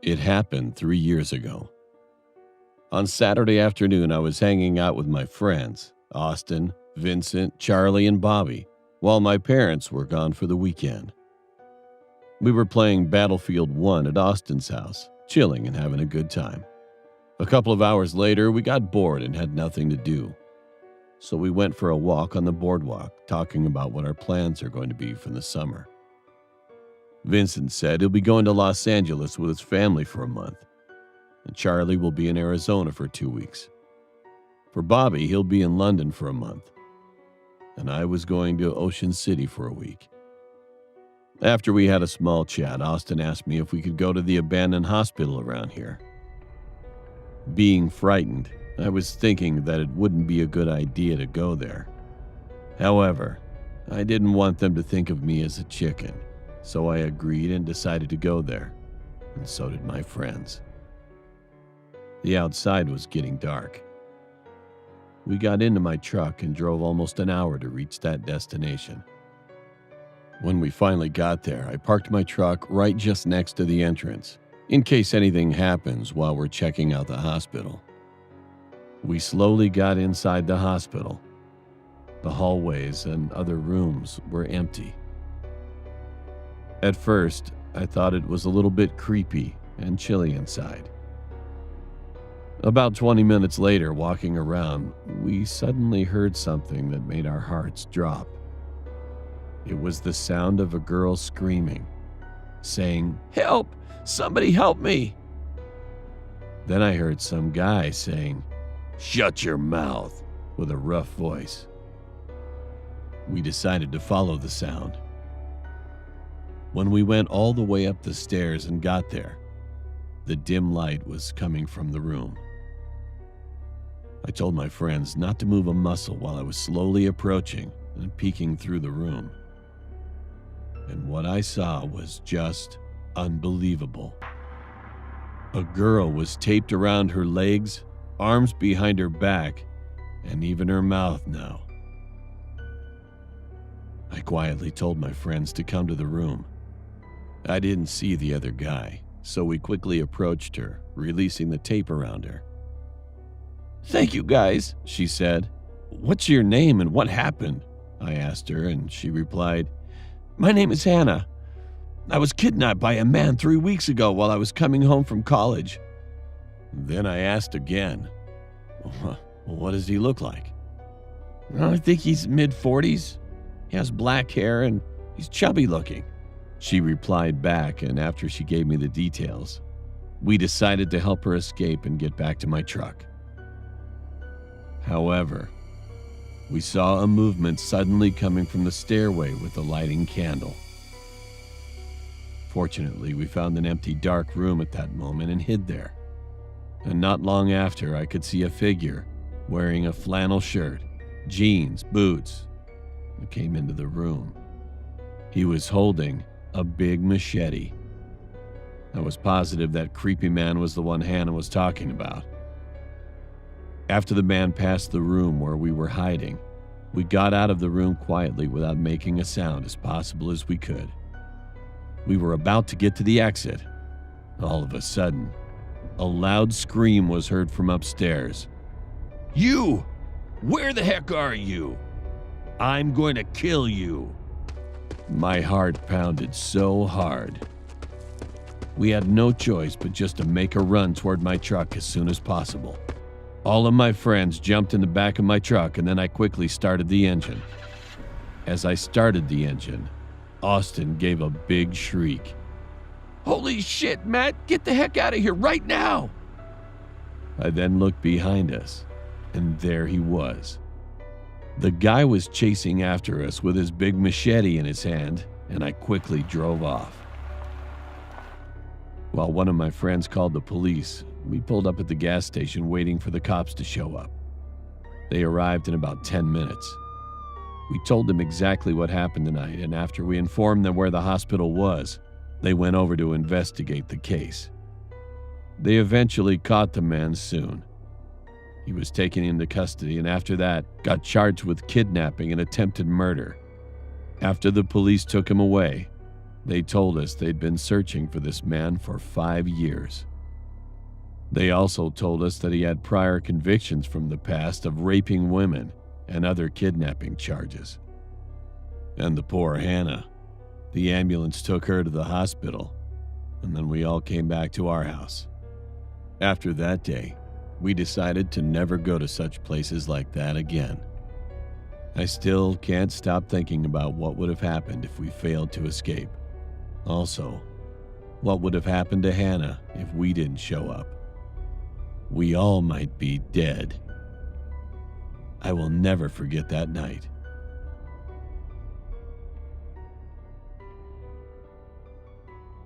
It happened 3 years ago. On Saturday afternoon, I was hanging out with my friends, Austin, Vincent, Charlie, and Bobby, while my parents were gone for the weekend. We were playing Battlefield 1 at Austin's house, chilling and having a good time. A couple of hours later, we got bored and had nothing to do. So we went for a walk on the boardwalk, talking about what our plans are going to be for the summer. Vincent said he'll be going to Los Angeles with his family for a month, and Charlie will be in Arizona for 2 weeks. For Bobby, he'll be in London for a month, and I was going to Ocean City for a week. After we had a small chat, Austin asked me if we could go to the abandoned hospital around here. Being frightened, I was thinking that it wouldn't be a good idea to go there. However, I didn't want them to think of me as a chicken, so I agreed and decided to go there, and so did my friends. The outside was getting dark. We got into my truck and drove almost an hour to reach that destination. When we finally got there, I parked my truck right just next to the entrance, in case anything happens while we're checking out the hospital. We slowly got inside the hospital. The hallways and other rooms were empty. At first, I thought it was a little bit creepy and chilly inside. About 20 minutes later, walking around, we suddenly heard something that made our hearts drop. It was the sound of a girl screaming, saying, "Help! Somebody help me!" Then I heard some guy saying, "Shut your mouth," with a rough voice. We decided to follow the sound. When we went all the way up the stairs and got there, the dim light was coming from the room. I told my friends not to move a muscle while I was slowly approaching and peeking through the room. And what I saw was just unbelievable. A girl was taped around her legs, arms behind her back, and even her mouth now. I quietly told my friends to come to the room. I didn't see the other guy, so we quickly approached her, releasing the tape around her. "Thank you, guys," she said. "What's your name and what happened?" I asked her, and she replied, "My name is Hannah. I was kidnapped by a man 3 weeks ago while I was coming home from college." Then I asked again, "What does he look like?" "I think he's mid-40s. He has black hair and he's chubby looking." She replied back, and after she gave me the details, we decided to help her escape and get back to my truck. However, we saw a movement suddenly coming from the stairway with the lighting candle. Fortunately, we found an empty dark room at that moment and hid there. And not long after, I could see a figure wearing a flannel shirt, jeans, boots, and came into the room. He was holding a big machete. I was positive that creepy man was the one Hannah was talking about. After the man passed the room where we were hiding, we got out of the room quietly without making a sound as possible as we could. We were about to get to the exit. All of a sudden, a loud scream was heard from upstairs. "You! Where the heck are you? I'm going to kill you." My heart pounded so hard. We had no choice but just to make a run toward my truck as soon as possible. All of my friends jumped in the back of my truck, and then I quickly started the engine. As I started the engine, Austin gave a big shriek. "Holy shit, Matt, get the heck out of here right now!" I then looked behind us, and there he was. The guy was chasing after us with his big machete in his hand, and I quickly drove off. While one of my friends called the police, we pulled up at the gas station waiting for the cops to show up. They arrived in about 10 minutes. We told them exactly what happened tonight, and after we informed them where the hospital was, they went over to investigate the case. They eventually caught the man soon. He was taken into custody and after that got charged with kidnapping and attempted murder. After the police took him away, They told us they'd been searching for this man for 5 years. They also told us that he had prior convictions from the past of raping women and other kidnapping charges. And the poor Hannah. The ambulance took her to the hospital, and then we all came back to our house. After that day, we decided to never go to such places like that again. I still can't stop thinking about what would have happened if we failed to escape. Also, what would have happened to Hannah if we didn't show up? We all might be dead. I will never forget that night.